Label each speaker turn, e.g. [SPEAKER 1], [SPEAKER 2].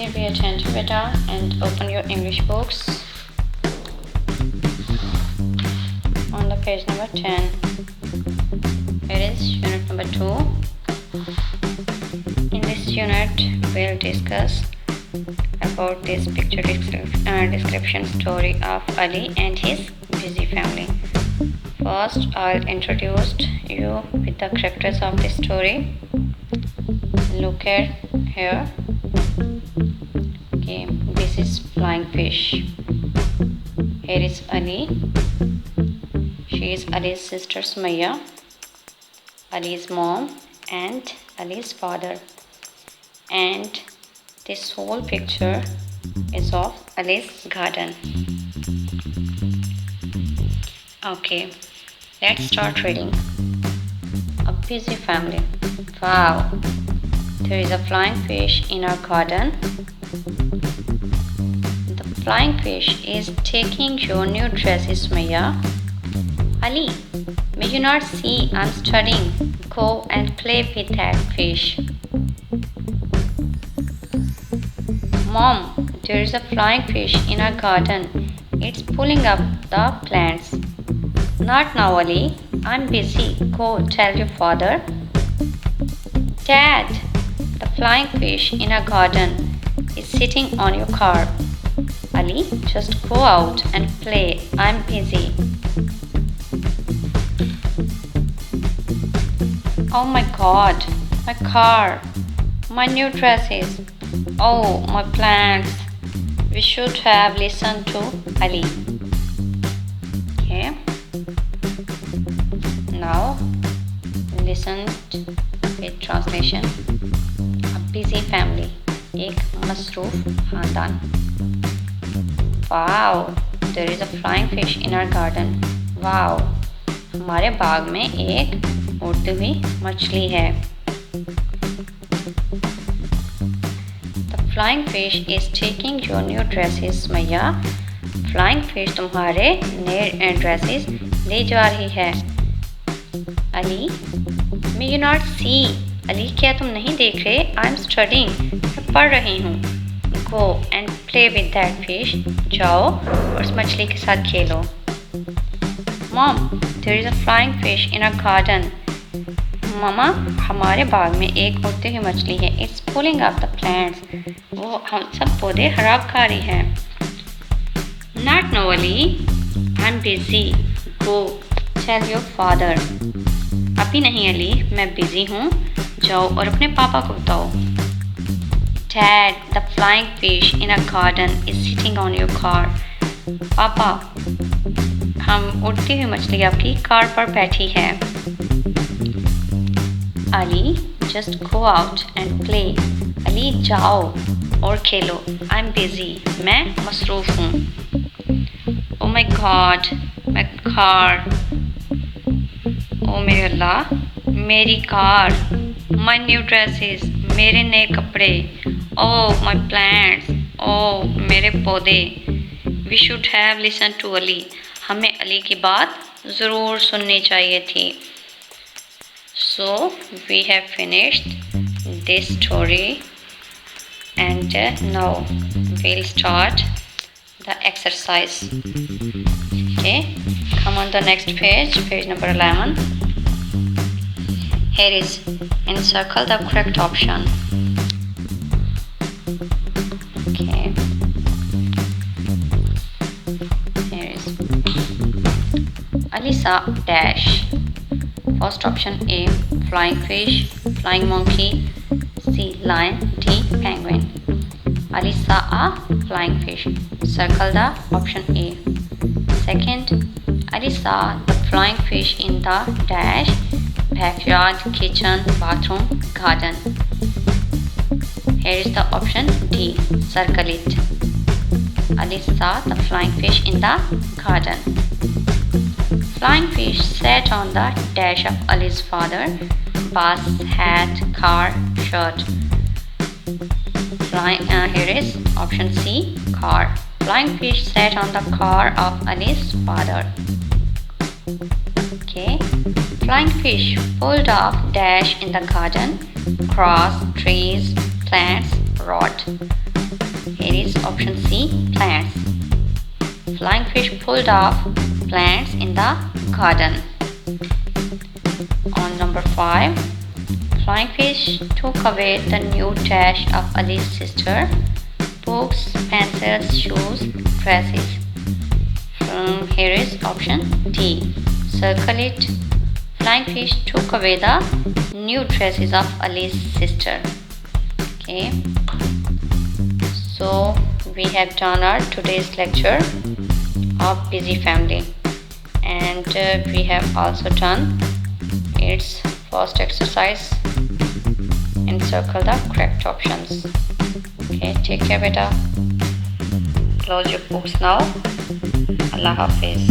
[SPEAKER 1] Okay, be attentive beta and open your English books on the page number 10. It is unit number 2. In this unit, we'll discuss about this picture description story of Ali and his busy family. First, I'll introduce you with the characters of this story. Look at here. Okay, this is flying fish. Here is Ali. She is Ali's sister Sumaya, Ali's mom, and Ali's father. And this whole picture is of Ali's garden. Okay, let's start reading. A busy family. Wow, there is a flying fish in our garden. The flying fish is taking your new dresses, Maya. Ali, may you not see I'm studying? Go and play with that fish. Mom, there is a flying fish in our garden. It's pulling up the plants. Not now, Ali. I'm busy. Go tell your father. Dad, the flying fish in our garden is sitting on your car. Ali, just go out and play. I'm busy. Oh my God, my car, my new dresses. Oh, my plants. We should have listened to Ali. Okay. Now, listen with translation. A busy family. एक मसरूफ खानदान. Wow, there is a flying fish in our garden. Wow, हमारे बाग में एक उड़ती हुई मछली है. The flying fish is taking your new dresses, Maya. Flying fish तुम्हारे नए ड्रेसेस ले जा रही है. Ali, may you not see? Ali, क्या तुम नहीं देख रहे? I'm studying. मैं पढ़ रही हूँ. Go and play with that fish. जाओ और उस मछली के साथ खेलो. Mom, there is a flying fish in our garden. मामा, हमारे बाग में एक उड़ती हुई मछली है. It's pulling up the plants. वो हम सब पौधे खराब खा रही है. Not now, Ali. I'm busy. Go tell your father. अभी नहीं अली, मैं बिजी हूँ. जाओ और अपने पापा को बताओ. Dad, the flying fish in our garden is sitting on your car. पापा, हम उड़ती हुई मछली आपकी कार पर बैठी है. Ali, just go out and play. Ali, जाओ और खेलो. I'm busy. मैं मसरूफ हूँ. Oh my God, my car. ओ मेरे अल्लाह, मेरी कार. माई न्यू ड्रेसेस, मेरे नए कपड़े. ओह माई प्लांट्स, ओह मेरे पौधे. We should have listen to Ali. हमें अली की बात ज़रूर सुननी चाहिए थी. So we have finished this story and now we'll start the exercise. Okay, come on the next page, page number 11. Here is encircle the correct option. Okay, here is Alisa dash. First option A, flying fish, flying monkey. C, lion. D, penguin. Alisa a flying fish. Circle the option A. Second, Alisa the flying fish in the dash backyard, kitchen, bathroom, garden. Here is the option D. Circle it. Alisa the flying fish in the garden. Flying fish sat on the dash of Ali's father. Bus, hat, car, shirt. Here is option C. Car. Flying fish sat on the car of Ali's father. Okay. Flying fish pulled off dash in the garden. Cross, trees, plants, rod. Here is option C, plants. Flying fish pulled off plants in the garden. On number 5, flying fish took away the new trash of Ali's sister: books, pencils, shoes, dresses. Here is option D. Circle it. Flying fish took away the new dresses of Ali's sister. Okay. So we have done our today's lecture of busy family, and we have also done its first exercise. Encircle the correct options. Okay, take care beta. Close your books now. Allah Hafiz.